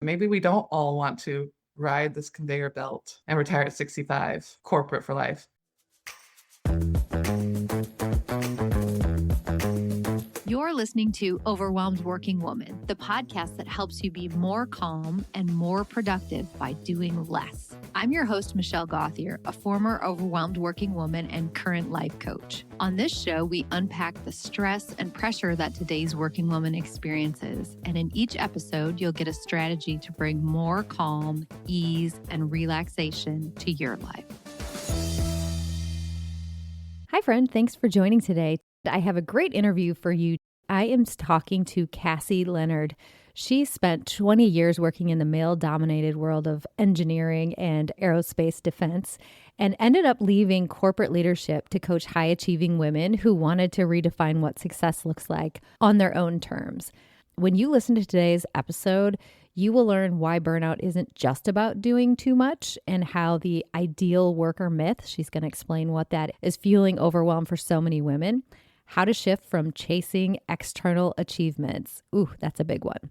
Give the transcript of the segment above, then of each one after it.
Maybe we don't all want to ride this conveyor belt and retire at 65, corporate for life. You're listening to Overwhelmed Working Woman, the podcast that helps you be more calm and more productive by doing less. I'm your host, Michelle Gauthier, a former overwhelmed working woman and current life coach. On this show, we unpack the stress and pressure that today's working woman experiences. And in each episode, you'll get a strategy to bring more calm, ease, and relaxation to your life. Hi, friend. Thanks for joining today. I have a great interview for you. I am talking to Cassie Leonard. She spent 20 years working in the male-dominated world of engineering and aerospace defense and ended up leaving corporate leadership to coach high-achieving women who wanted to redefine what success looks like on their own terms. When you listen to today's episode, you will learn why burnout isn't just about doing too much and how the ideal worker myth, she's going to explain what that is, fueling overwhelm for so many women. How to shift from chasing external achievements. Ooh, that's a big one.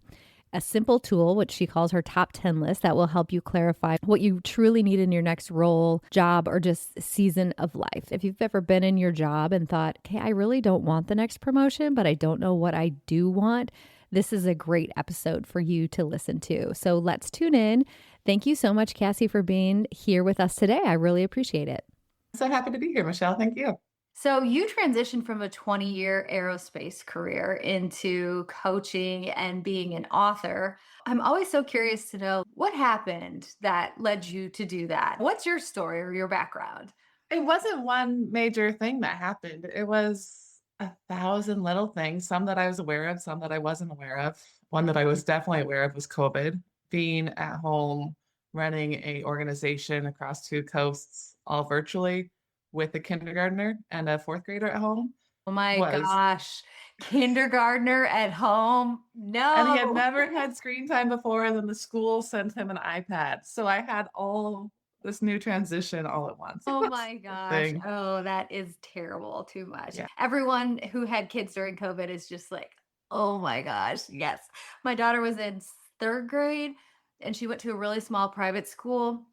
A simple tool, which she calls her top 10 list, that will help you clarify what you truly need in your next role, job, or just season of life. If you've ever been in your job and thought, okay, I really don't want the next promotion, but I don't know what I do want, this is a great episode for you to listen to. So let's tune in. Thank you so much, Cassie, for being here with us today. I really appreciate it. So happy to be here, Michelle. Thank you. So you transitioned from a 20-year aerospace career into coaching and being an author. I'm always so curious to know what happened that led you to do that. What's your story or your background? It wasn't one major thing that happened. It was 1,000 little things, some that I was aware of, some that I wasn't aware of. One that I was definitely aware of was COVID. Being at home, running an organization across 2 coasts, all virtually, with a kindergartner and a 4th grader at home. Oh my gosh, kindergartner at home? No. And he had never had screen time before, and then the school sent him an iPad. So I had all this new transition all at once. Oh my gosh. Oh, that is terrible. Too much. Yeah. Everyone who had kids during COVID is just like, oh my gosh. Yes. My daughter was in 3rd grade and she went to a really small private school.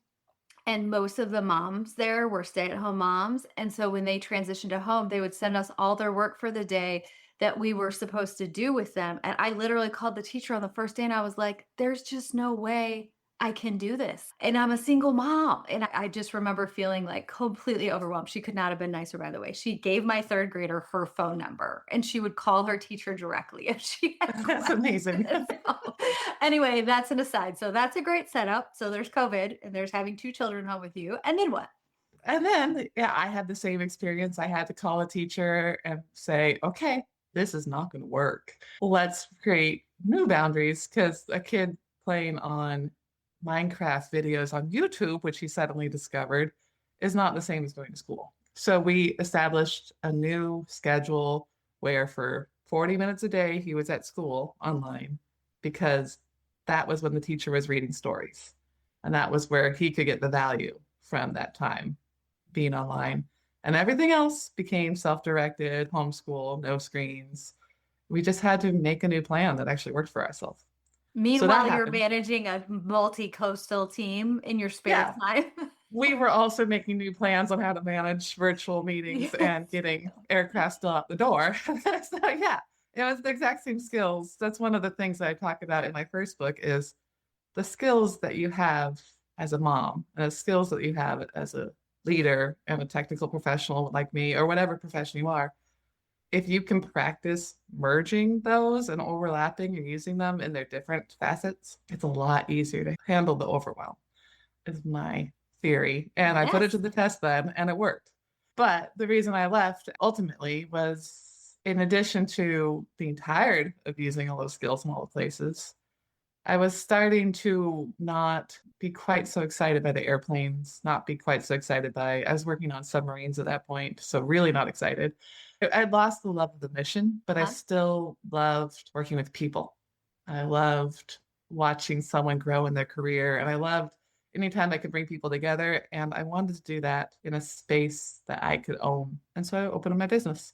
And most of the moms there were stay-at-home moms. And so when they transitioned to home, they would send us all their work for the day that we were supposed to do with them. And I literally called the teacher on the first day and I was like, there's just no way I can do this. And I'm a single mom. And I just remember feeling like completely overwhelmed. She could not have been nicer, by the way. She gave my 3rd grader her phone number and she would call her teacher directly if she had That's amazing. Anyway, that's an aside. So that's a great setup. So there's COVID and there's having 2 children home with you. And then what? And then, yeah, I had the same experience. I had to call a teacher and say, okay, this is not going to work. Let's create new boundaries, because a kid playing on Minecraft videos on YouTube, which he suddenly discovered, is not the same as going to school. So we established a new schedule where for 40 minutes a day, he was at school online, because that was when the teacher was reading stories. And that was where he could get the value from that time being online. And everything else became self-directed, homeschool, no screens. We just had to make a new plan that actually worked for ourselves. Meanwhile, you're managing a multi-coastal team in your spare time. We were also making new plans on how to manage virtual meetings and getting aircraft still out the door. So yeah, it was the exact same skills. That's one of the things that I talk about in my first book, is the skills that you have as a mom and the skills that you have as a leader and a technical professional like me, or whatever profession you are. If you can practice merging those and overlapping and using them in their different facets, it's a lot easier to handle the overwhelm, is my theory. And I put it to the test then, and it worked. But the reason I left ultimately was, in addition to being tired of using all those skills in all the places, I was starting to not be quite so excited by the airplanes, not be quite so excited by, I was working on submarines at that point, so really not excited. I lost the love of the mission, but I still loved working with people. I loved watching someone grow in their career, and I loved anytime I could bring people together, and I wanted to do that in a space that I could own. And so I opened my business,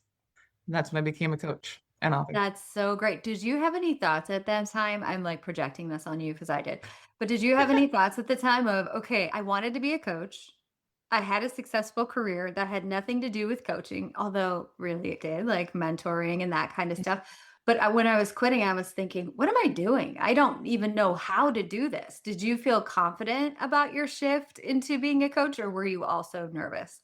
and that's when I became a coach. and author. That's so great. Did you have any thoughts at that time? I'm like projecting this on you because I did. But did you have any thoughts at the time of, okay, I wanted to be a coach. I had a successful career that had nothing to do with coaching, although really it did, like mentoring and that kind of stuff. But when I was quitting, I was thinking, what am I doing? I don't even know how to do this. Did you feel confident about your shift into being a coach, or were you also nervous?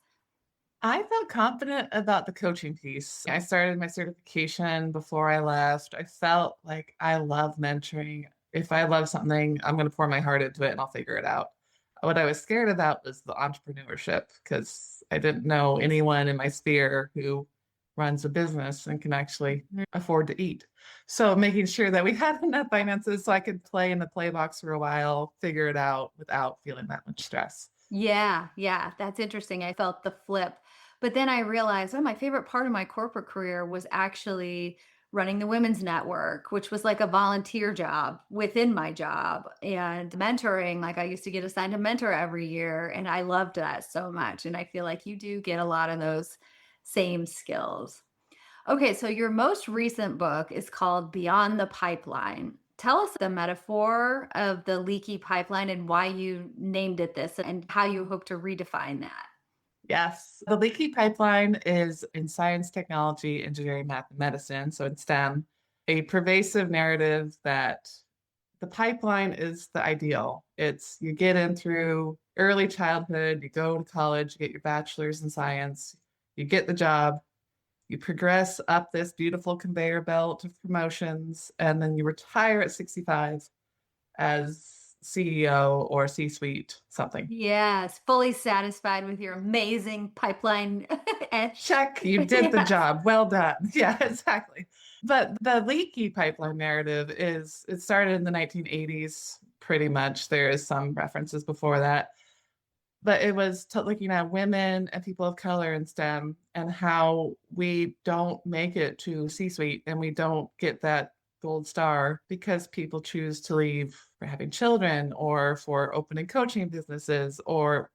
I felt confident about the coaching piece. I started my certification before I left. I felt like I love mentoring. If I love something, I'm going to pour my heart into it and I'll figure it out. What I was scared about was the entrepreneurship because I didn't know anyone in my sphere who runs a business and can actually afford to eat. So making sure that we had enough finances so I could play in the play box for a while, figure it out without feeling that much stress. Yeah, yeah, that's interesting. I felt the flip. But then I realized, oh, my favorite part of my corporate career was actually running the women's network, which was like a volunteer job within my job, and mentoring. Like I used to get assigned a mentor every year, and I loved that so much. And I feel like you do get a lot of those same skills. Okay, so your most recent book is called Beyond the Pipeline. Tell us the metaphor of the leaky pipeline and why you named it this and how you hope to redefine that. Yes. The leaky pipeline is in science, technology, engineering, math, and medicine. So in STEM, a pervasive narrative that the pipeline is the ideal. It's you get in through early childhood, you go to college, you get your bachelor's in science, you get the job, you progress up this beautiful conveyor belt of promotions, and then you retire at 65 as CEO or C-suite something. Yes, fully satisfied with your amazing pipeline. and- Check, you did the yes. job. Well done. Yeah, exactly. But the leaky pipeline narrative is it started in the 1980s, pretty much. There is some references before that. But it was looking at women and people of color in STEM and how we don't make it to C-suite and we don't get that gold star because people choose to leave for having children or for opening coaching businesses or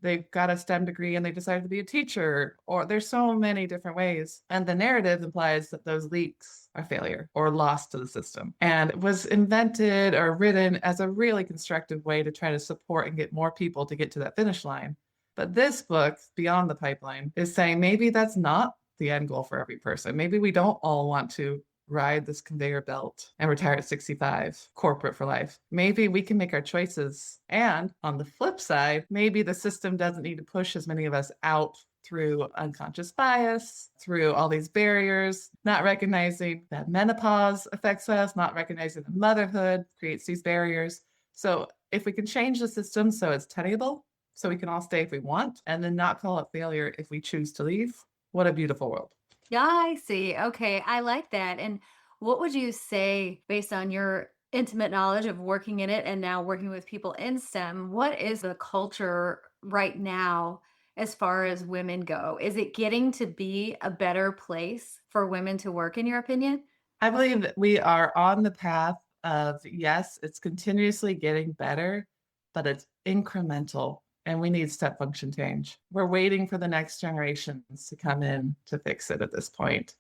they've got a STEM degree and they decided to be a teacher, or there's so many different ways. And the narrative implies that those leaks are failure or lost to the system. And it was invented or written as a really constructive way to try to support and get more people to get to that finish line. But this book, Beyond the Pipeline, is saying maybe that's not the end goal for every person. Maybe we don't all want to ride this conveyor belt and retire at 65, corporate for life. Maybe we can make our choices. And on the flip side, maybe the system doesn't need to push as many of us out through unconscious bias, through all these barriers, not recognizing that menopause affects us, not recognizing that motherhood creates these barriers. So if we can change the system so it's tenable, so we can all stay if we want, and then not call it failure if we choose to leave, what a beautiful world. Yeah, I see. Okay, I like that. And what would you say, based on your intimate knowledge of working in it and now working with people in STEM, what is the culture right now as far as women go? Is it getting to be a better place for women to work, in your opinion? I believe that we are on the path of, yes, it's continuously getting better, but it's incremental and we need step function change. We're waiting for the next generations to come in to fix it at this point.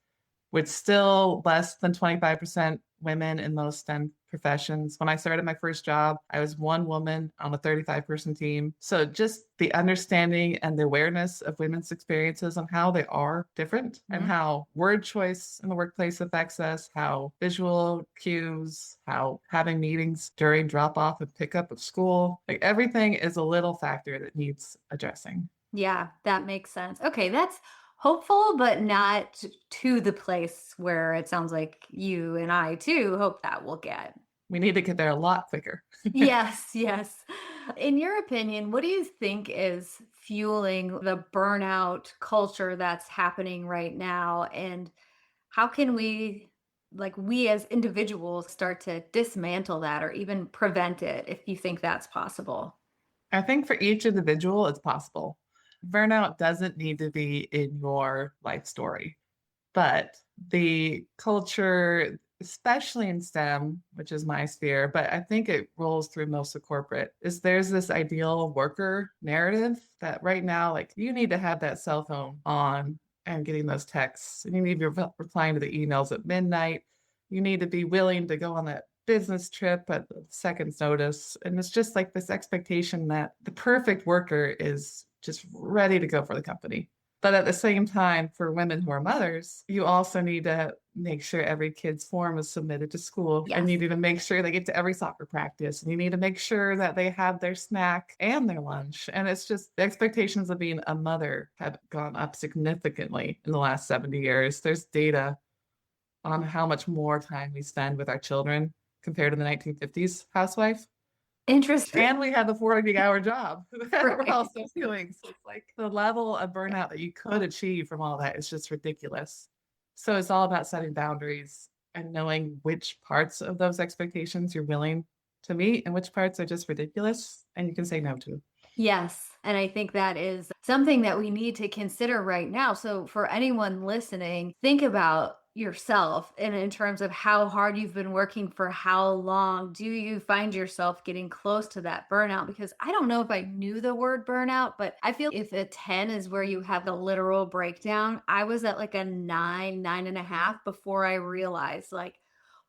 With still less than 25% women in most STEM professions. When I started my first job, I was one woman on a 35-person team. So just the understanding and the awareness of women's experiences on how they are different and Mhm. how word choice in the workplace affects us, how visual cues, how having meetings during drop off and pickup of school, like everything is a little factor that needs addressing. Yeah, that makes sense. Okay, that's hopeful, but not to the place where it sounds like you and I too hope that will get. We need to get there a lot quicker. Yes, yes. In your opinion, what do you think is fueling the burnout culture that's happening right now? And how can we, like we as individuals, start to dismantle that or even prevent it if you think that's possible? I think for each individual, it's possible. Burnout doesn't need to be in your life story, but the culture, especially in STEM, which is my sphere, but I think it rolls through most of corporate, is there's this ideal worker narrative that right now, like you need to have that cell phone on and getting those texts. And you need to be replying to the emails at midnight. You need to be willing to go on that business trip at a second's notice. And it's just like this expectation that the perfect worker is just ready to go for the company. But at the same time, for women who are mothers, you also need to make sure every kid's form is submitted to school. And you Yes. need to make sure they get to every soccer practice. And you need to make sure that they have their snack and their lunch. And it's just the expectations of being a mother have gone up significantly in the last 70 years. There's data on how much more time we spend with our children compared to the 1950s housewife. Interesting. And we had the 40-hour job that we're Right. also doing. So it's like the level of burnout that you could achieve from all that is just ridiculous. So it's all about setting boundaries and knowing which parts of those expectations you're willing to meet and which parts are just ridiculous and you can say no to. Yes. And I think that is something that we need to consider right now. So, for anyone listening, think about yourself and in terms of how hard you've been working for how long. Do you find yourself getting close to that burnout? Because I don't know if I knew the word burnout, but I feel if a 10 is where you have the literal breakdown, I was at like a 9, 9.5 before I realized, like,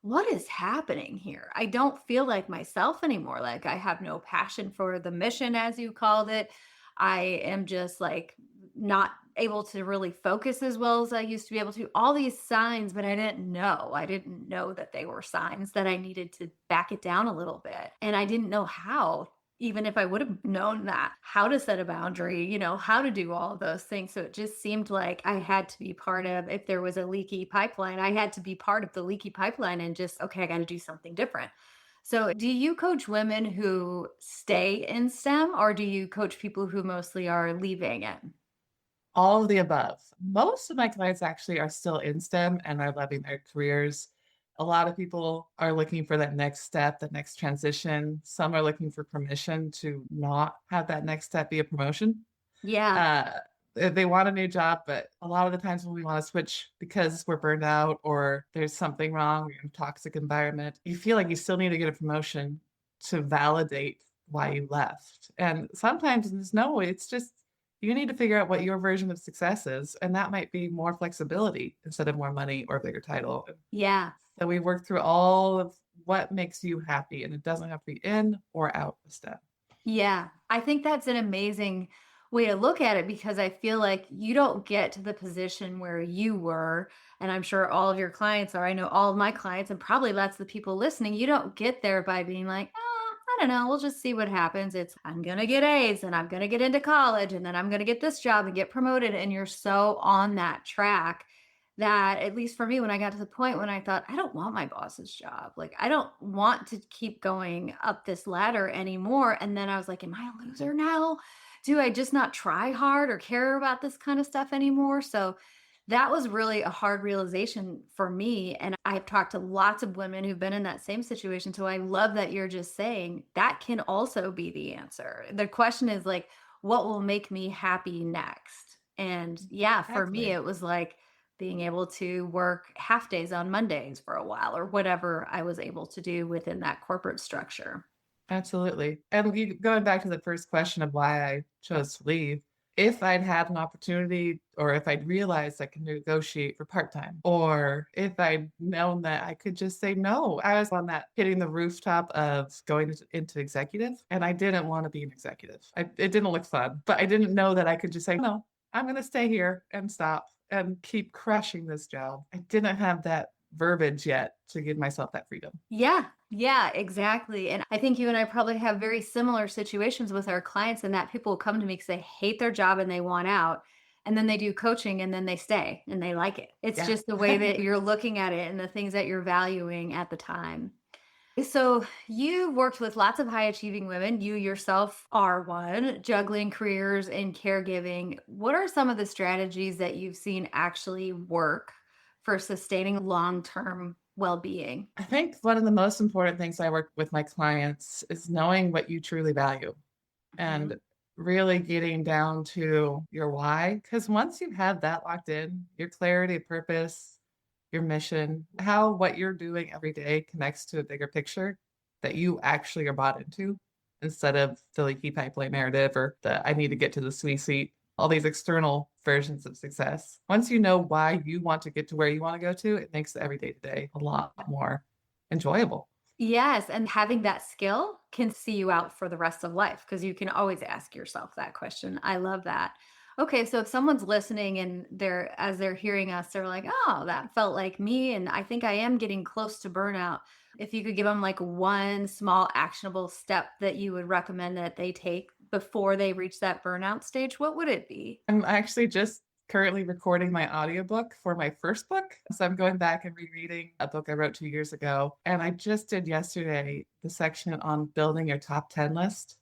what is happening here? I don't feel like myself anymore. Like, I have no passion for the mission, as you called it. I am just like not able to really focus as well as I used to be able to. All these signs, but I didn't know. I didn't know that they were signs that I needed to back it down a little bit. And I didn't know how, even if I would have known that, how to set a boundary, how to do all of those things. So it just seemed like I had to be part of, if there was a leaky pipeline, I had to be part of the leaky pipeline and just, okay, I got to do something different. So, do you coach women who stay in STEM, or do you coach people who mostly are leaving it? All of the above. Most of my clients actually are still in STEM and are loving their careers. A lot of people are looking for that next step, that next transition. Some are looking for permission to not have that next step be a promotion. Yeah. Uh, they want a new job, but a lot of the times when we want to switch because we're burned out or there's something wrong, we're in a toxic environment, you feel like you still need to get a promotion to validate why you left. And sometimes it's no, it's just you need to figure out what your version of success is. And that might be more flexibility instead of more money or a bigger title. Yeah. So we work through all of what makes you happy, and it doesn't have to be in or out of STEM. Yeah, I think that's an amazing way to look at it because I feel like you don't get to the position where you were, and I'm sure all of your clients are. I know all of my clients, and probably lots of the people listening. You don't get there by being like, I don't know, we'll just see what happens. It's, I'm going to get A's and I'm going to get into college and then I'm going to get this job and get promoted. And you're so on that track that, at least for me, when I got to the point when I thought, I don't want my boss's job. Like, I don't want to keep going up this ladder anymore. And then I was like, am I a loser now? Do I just not try hard or care about this kind of stuff anymore? So that was really a hard realization for me. And I've talked to lots of women who've been in that same situation. So I love that you're just saying that can also be the answer. The question is like, what will make me happy next? And yeah, for me, Exactly. it was like, being able to work half days on Mondays for a while or whatever I was able to do within that corporate structure. Absolutely. And going back to the first question of why I chose to leave, if I'd had an opportunity or if I'd realized I could negotiate for part-time, or if I'd known that I could just say no, I was on that hitting the rooftop of going into executive, and I didn't want to be an executive. It didn't look fun, but I didn't know that I could just say, no, I'm going to stay here and stop and keep crushing this job. I didn't have that verbiage yet to give myself that freedom. Yeah, yeah, exactly. And I think you and I probably have very similar situations with our clients, and that people will come to me because they hate their job and they want out. And then they do coaching and then they stay and they like it. It's Yeah. just the way that you're looking at it and the things that you're valuing at the time. So, you worked with lots of high achieving women. You yourself are one, juggling careers and caregiving. What are some of the strategies that you've seen actually work for sustaining long term well being? I think one of the most important things I work with my clients is knowing what you truly value and really getting down to your why. Because once you have that locked in, your clarity of purpose, your mission, how what you're doing every day connects to a bigger picture that you actually are bought into instead of the leaky pipeline narrative or the I need to get to the sweet seat, all these external versions of success. Once you know why you want to get to where you want to go to, it makes the everyday to day a lot more enjoyable. Yes, and having that skill can see you out for the rest of life because you can always ask yourself that question. I love that. Okay, so if someone's listening and as they're hearing us, they're like, "Oh, that felt like me and I think I am getting close to burnout." If you could give them like one small actionable step that you would recommend that they take before they reach that burnout stage, what would it be? I'm actually just currently recording my audiobook for my first book. So I'm going back and rereading a book I wrote 2 years ago. And I just did yesterday the section on building your top 10 list.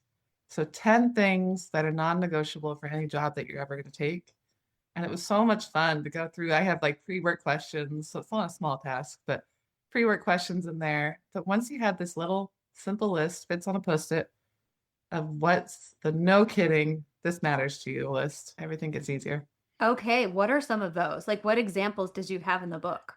So 10 things that are non-negotiable for any job that you're ever going to take. And it was so much fun to go through. I have like pre-work questions. So it's not a small task, but pre-work questions in there. But once you have this little simple list, fits on a post-it, of what's the no kidding, this matters to you list, everything gets easier. Okay, what are some of those? Like what examples did you have in the book?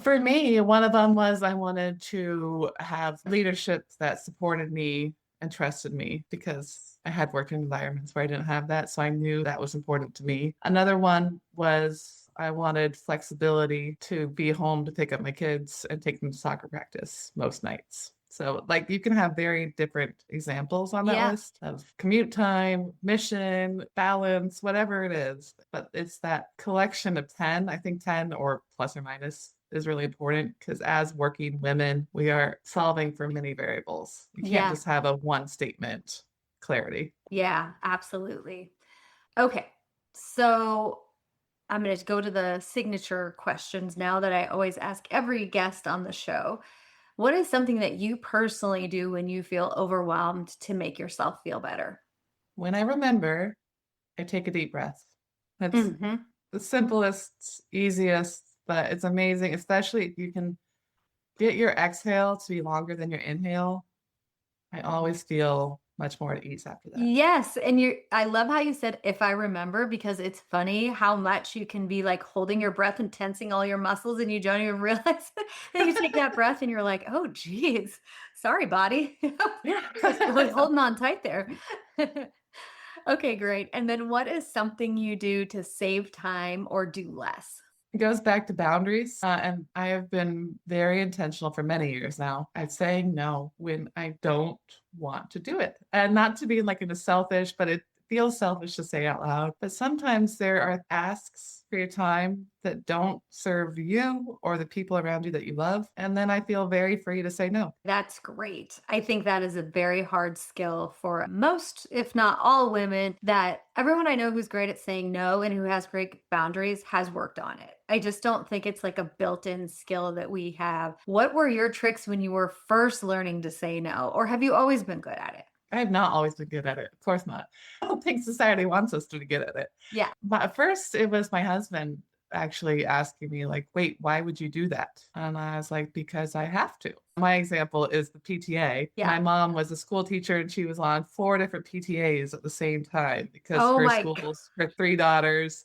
For me, one of them was I wanted to have leadership that supported me and trusted me because I had worked in environments where I didn't have that. So I knew that was important to me. Another one was I wanted flexibility to be home to pick up my kids and take them to soccer practice most nights. So, like, you can have very different examples on that Yeah. list of commute time, mission, balance, whatever it is. But it's that collection of 10, I think 10 or plus or minus is really important because as working women, we are solving for many variables. You can't Yeah. just have a one statement clarity. Yeah, absolutely. Okay. So I'm going to go to the signature questions now that I always ask every guest on the show. What is something that you personally do when you feel overwhelmed to make yourself feel better? When I remember, I take a deep breath. That's Hmm. the simplest, easiest, but it's amazing, especially if you can get your exhale to be longer than your inhale. I always feel much more at ease after that. Yes, and I love how you said if I remember because it's funny how much you can be like holding your breath and tensing all your muscles and you don't even realize it. Then you take that breath and you're like, "Oh geez. Sorry, body." Yeah. I was really holding on tight there. Okay, great. And then what is something you do to save time or do less? It goes back to boundaries. And I have been very intentional for many years now at saying no when I don't want to do it. And not to be like in a selfish, but it feels selfish to say out loud. But sometimes there are asks for your time that don't serve you or the people around you that you love. And then I feel very free to say no. That's great. I think that is a very hard skill for most, if not all women, that everyone I know who's great at saying no and who has great boundaries has worked on it. I just don't think it's like a built in skill that we have. What were your tricks when you were first learning to say no? Or have you always been good at it? I have not always been good at it. Of course not. I don't think society wants us to be good at it. Yeah. But at first, it was my husband actually asking me, like, wait, why would you do that? And I was like, because I have to. My example is the PTA. Yeah. My mom was a school teacher and she was on 4 different PTAs at the same time because Oh her my schools, her 3 daughters.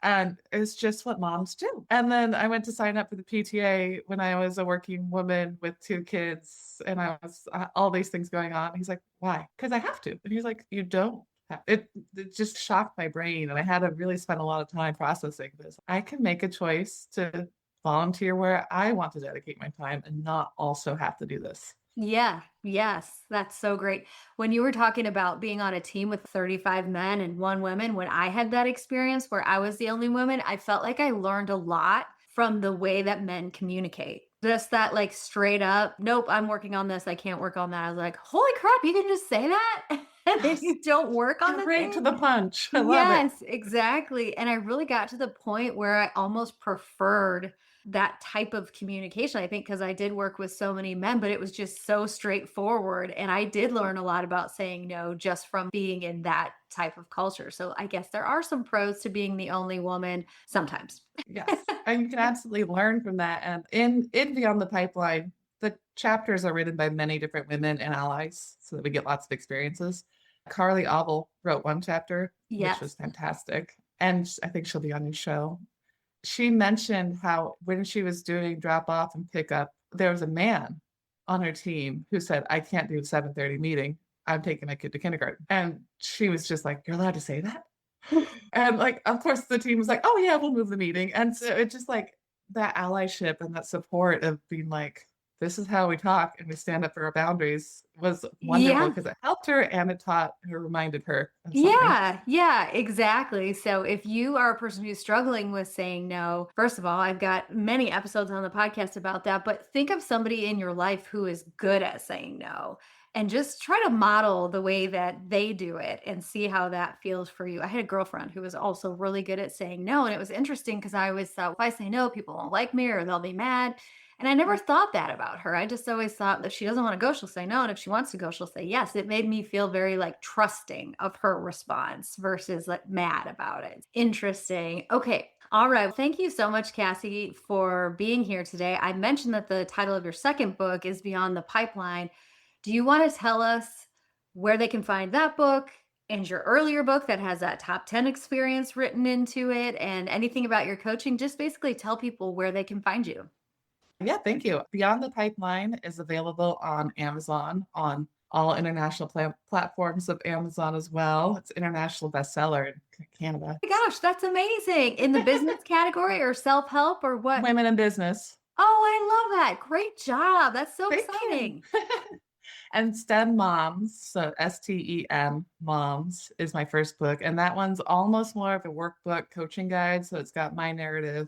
And it's just what moms do. And then I went to sign up for the PTA when I was a working woman with 2 kids and I was all these things going on. He's like, why? Because I have to. And he's like, you don't. It just shocked my brain. And I had to really spend a lot of time processing this. I can make a choice to volunteer where I want to dedicate my time and not also have to do this. Yeah, yes, that's so great. When you were talking about being on a team with 35 men and 1 woman, when I had that experience where I was the only woman, I felt like I learned a lot from the way that men communicate. Just that like straight up, nope, I'm working on this. I can't work on that. I was like, holy crap, you can just say that? And then Yes. you don't work on the Right to thing? the punch. I love it. Yes, exactly. And I really got to the point where I almost preferred that type of communication. I think because I did work with so many men, but it was just so straightforward. And I did learn a lot about saying no just from being in that type of culture. So I guess there are some pros to being the only woman sometimes. Yes. And you can absolutely learn from that. And in Beyond the Pipeline, the chapters are written by many different women and allies so that we get lots of experiences. Carly Ovel wrote one chapter, which was Yes. fantastic. And I think she'll be on your show. She mentioned how when she was doing drop off and pick up, there was a man on her team who said, I can't do a 7:30 meeting. I'm taking my kid to kindergarten. And she was just like, you're allowed to say that? And like, of course, the team was like, oh, yeah, we'll move the meeting. And so it's just like that allyship and that support of being like, this is how we talk and we stand up for our boundaries was wonderful Yeah. because it helped her and it taught her, reminded her of something. Yeah, yeah, exactly. So if you are a person who's struggling with saying no, first of all, I've got many episodes on the podcast about that, but think of somebody in your life who is good at saying no and just try to model the way that they do it and see how that feels for you. I had a girlfriend who was also really good at saying no. And it was interesting because I always thought, if I say no, people won't like me or they'll be mad. And I never thought that about her. I just always thought that if she doesn't want to go, she'll say no. And if she wants to go, she'll say yes. It made me feel very like trusting of her response versus like mad about it. Interesting. Okay. All right. Thank you so much, Cassie, for being here today. I mentioned that the title of your second book is Beyond the Pipeline. Do you want to tell us where they can find that book and your earlier book that has that top 10 experience written into it and anything about your coaching? Just basically tell people where they can find you. Yeah, thank you. Beyond the Pipeline is available on Amazon, on all international platforms of Amazon as well. It's international bestseller in Canada. Oh my gosh, that's amazing. In the business category or self-help or what? Women in business. Oh, I love that. Great job. That's so Thank you. exciting. And STEM Moms, so STEM Moms is my first book. And that one's almost more of a workbook coaching guide. So it's got my narrative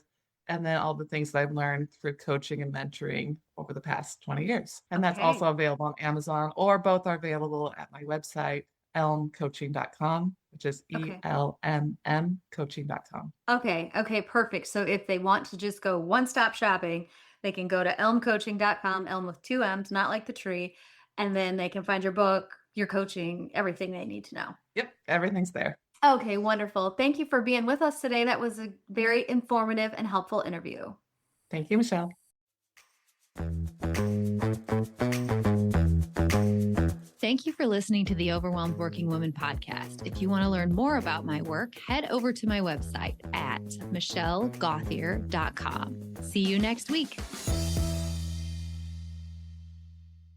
and then all the things that I've learned through coaching and mentoring over the past 20 years. And that's Okay. also available on Amazon, or both are available at my website, elmcoaching.com, which is Okay. ELMM coaching.com. Okay. Okay. Perfect. So if they want to just go one-stop shopping, they can go to elmcoaching.com, elm with two M's, not like the tree. And then they can find your book, your coaching, everything they need to know. Yep, everything's there. Okay, wonderful. Thank you for being with us today. That was a very informative and helpful interview. Thank you, Michelle. Thank you for listening to the Overwhelmed Working Woman podcast. If you want to learn more about my work, head over to my website at michellegothier.com. See you next week.